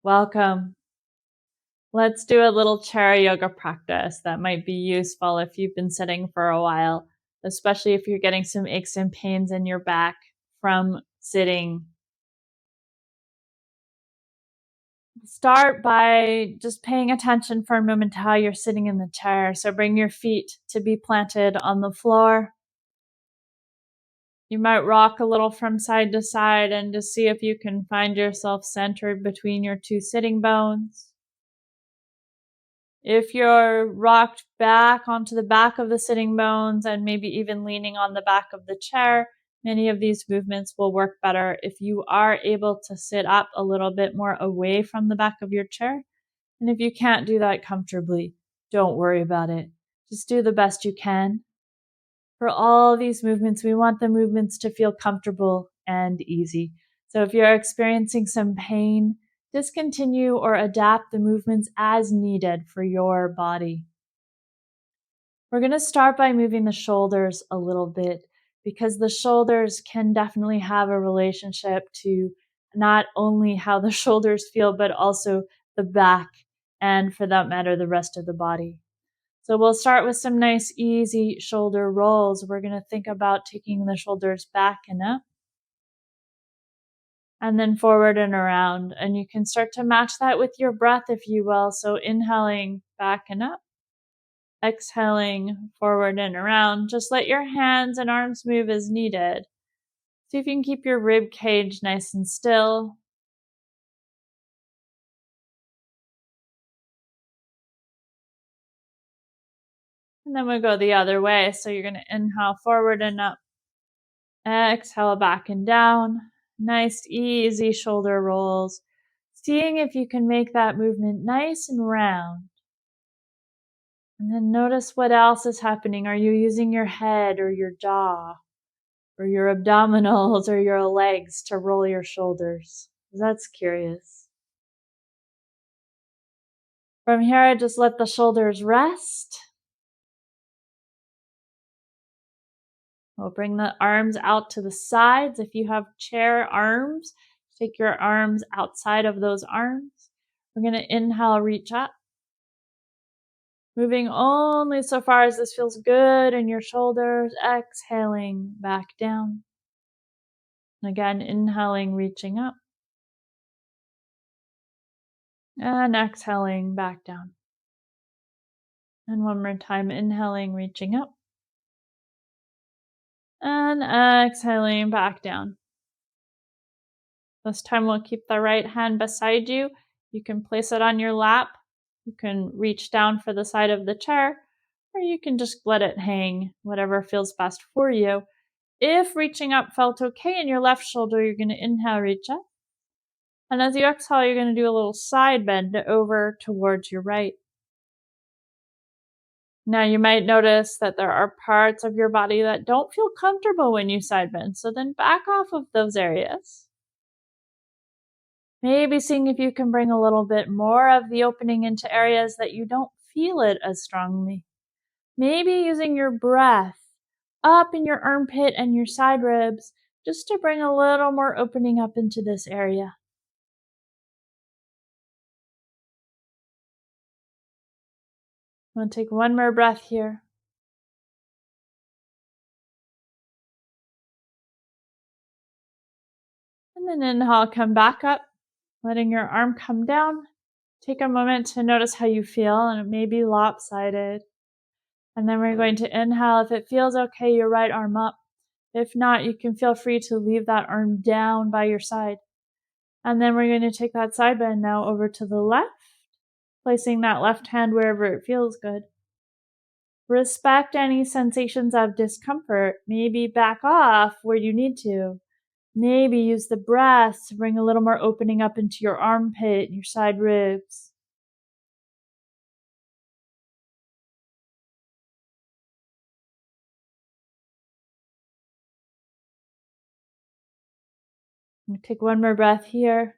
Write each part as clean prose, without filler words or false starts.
Welcome. Let's do a little chair yoga practice that might be useful if you've been sitting for a while, especially if you're getting some aches and pains in your back from sitting. Start by just paying attention for a moment to how you're sitting in the chair. So bring your feet to be planted on the floor. You might rock a little from side to side and just see if you can find yourself centered between your two sitting bones. If you're rocked back onto the back of the sitting bones and maybe even leaning on the back of the chair, many of these movements will work better if you are able to sit up a little bit more away from the back of your chair. And if you can't do that comfortably, don't worry about it. Just do the best you can. For all these movements, we want the movements to feel comfortable and easy. So if you're experiencing some pain, discontinue or adapt the movements as needed for your body. We're going to start by moving the shoulders a little bit because the shoulders can definitely have a relationship to not only how the shoulders feel, but also the back and, for that matter, the rest of the body. So we'll start with some nice, easy shoulder rolls. We're going to think about taking the shoulders back and up, and then forward and around. And you can start to match that with your breath, if you will. So inhaling back and up, exhaling forward and around. Just let your hands and arms move as needed. See if you can keep your rib cage nice and still. And then we'll go the other way. So you're going to inhale forward and up, exhale back and down. Nice, easy shoulder rolls. Seeing if you can make that movement nice and round. And then notice what else is happening. Are you using your head or your jaw or your abdominals or your legs to roll your shoulders? That's curious. From here, just let the shoulders rest. We'll bring the arms out to the sides. If you have chair arms, take your arms outside of those arms. We're going to inhale, reach up. Moving only so far as this feels good in your shoulders. Exhaling back down. Again, inhaling, reaching up. And exhaling back down. And one more time, inhaling, reaching up. And exhaling back down. This time we'll keep the right hand beside you. You can place it on your lap. You can reach down for the side of the chair, or you can just let it hang, whatever feels best for you. If reaching up felt okay in your left shoulder, you're going to inhale, reach up. And as you exhale, you're going to do a little side bend over towards your right. Now you might notice that there are parts of your body that don't feel comfortable when you side bend, so then back off of those areas. Maybe seeing if you can bring a little bit more of the opening into areas that you don't feel it as strongly. Maybe using your breath up in your armpit and your side ribs just to bring a little more opening up into this area. I'm going to take one more breath here. And then inhale, come back up, letting your arm come down. Take a moment to notice how you feel, and it may be lopsided. And then we're going to inhale. If it feels okay, your right arm up. If not, you can feel free to leave that arm down by your side. And then we're going to take that side bend now over to the left, placing that left hand wherever it feels good. Respect any sensations of discomfort. Maybe back off where you need to. Maybe use the breath to bring a little more opening up into your armpit and your side ribs. Take one more breath here.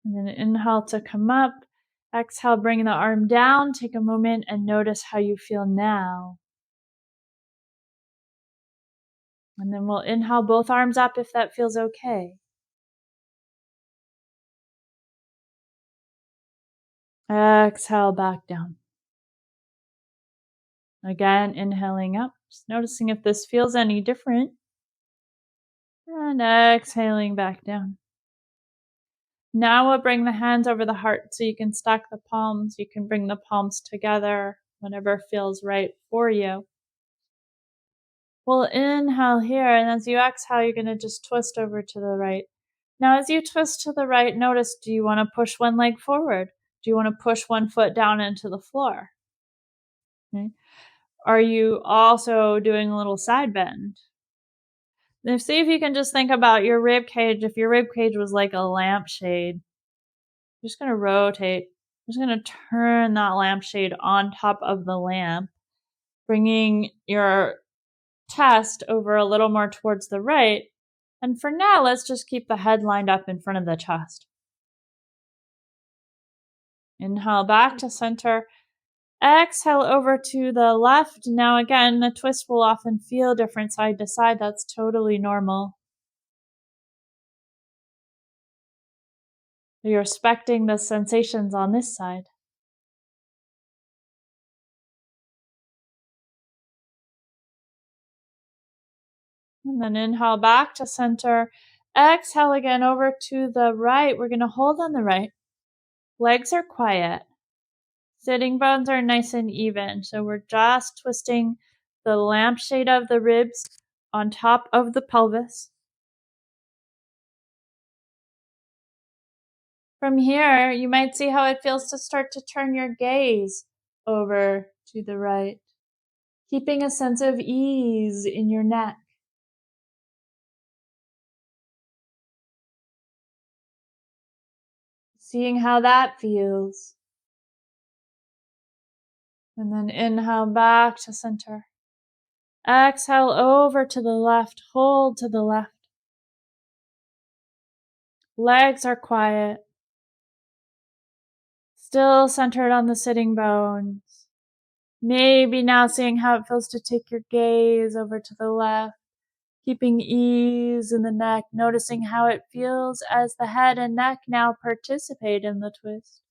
And then inhale to come up. Exhale, bring the arm down. Take a moment and notice how you feel now. And then we'll inhale both arms up if that feels okay. Exhale back down. Again, inhaling up, just noticing if this feels any different. And exhaling back down. Now we'll bring the hands over the heart so you can stack the palms. You can bring the palms together, whatever feels right for you. We'll inhale here, and as you exhale, you're going to just twist over to the right. Now, as you twist to the right, notice, do you want to push one leg forward? Do you want to push one foot down into the floor? Okay. Are you also doing a little side bend? Now, see if you can just think about your rib cage. If your rib cage was like a lampshade, you're just going to rotate. You're just going to turn that lampshade on top of the lamp, bringing your chest over a little more towards the right. And for now, let's just keep the head lined up in front of the chest. Inhale back to center. Exhale over to the left. Now again, the twist will often feel different side to side. That's totally normal. You're respecting the sensations on this side. And then inhale back to center. Exhale again over to the right. We're going to hold on the right. Legs are quiet. Sitting bones are nice and even. So we're just twisting the lampshade of the ribs on top of the pelvis. From here, you might see how it feels to start to turn your gaze over to the right, keeping a sense of ease in your neck. Seeing how that feels. And then inhale back to center. Exhale over to the left. Hold to the left. Legs are quiet. Still centered on the sitting bones. Maybe now seeing how it feels to take your gaze over to the left. Keeping ease in the neck, noticing how it feels as the head and neck now participate in the twist.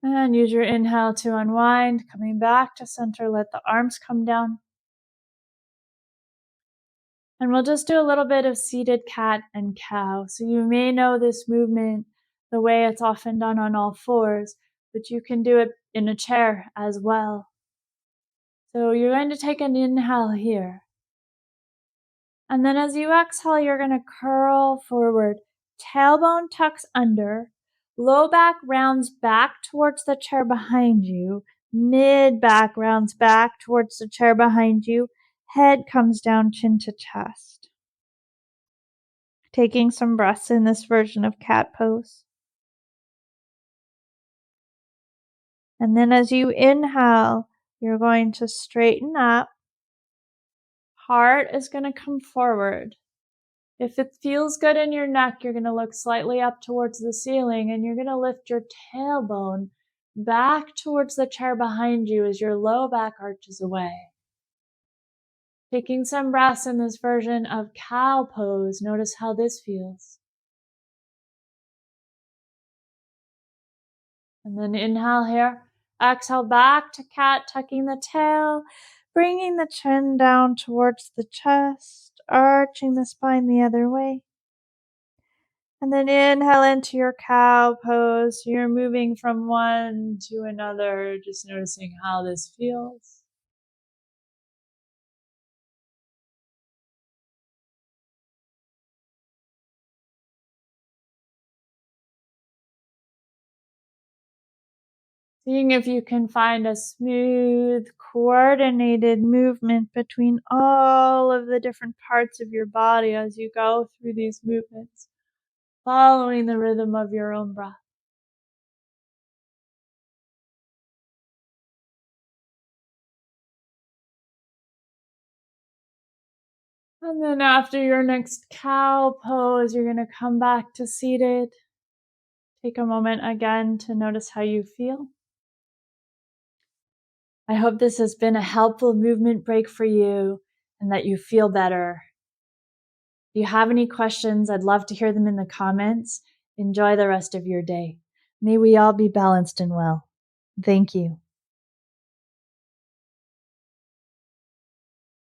And use your inhale to unwind, coming back to center, let the arms come down. And we'll just do a little bit of seated cat and cow. So you may know this movement the way it's often done on all fours, but you can do it in a chair as well. So you're going to take an inhale here. And then as you exhale, you're going to curl forward. Tailbone tucks under. Low back rounds back towards the chair behind you. Mid back rounds back towards the chair behind you. Head comes down, chin to chest. Taking some breaths in this version of cat pose. And then as you inhale, you're going to straighten up. Heart is going to come forward. If it feels good in your neck, you're going to look slightly up towards the ceiling and you're going to lift your tailbone back towards the chair behind you as your low back arches away. Taking some breaths in this version of cow pose. Notice how this feels. And then inhale here. Exhale back to cat, tucking the tail, bringing the chin down towards the chest, arching the spine the other way. And then inhale into your cow pose. You're moving from one to another, just noticing how this feels. Seeing if you can find a smooth, coordinated movement between all of the different parts of your body as you go through these movements, following the rhythm of your own breath. And then after your next cow pose, you're going to come back to seated. Take a moment again to notice how you feel. I hope this has been a helpful movement break for you. and that you feel better. If you have any questions, I'd love to hear them in the comments. Enjoy the rest of your day. May we all be balanced and well. Thank you.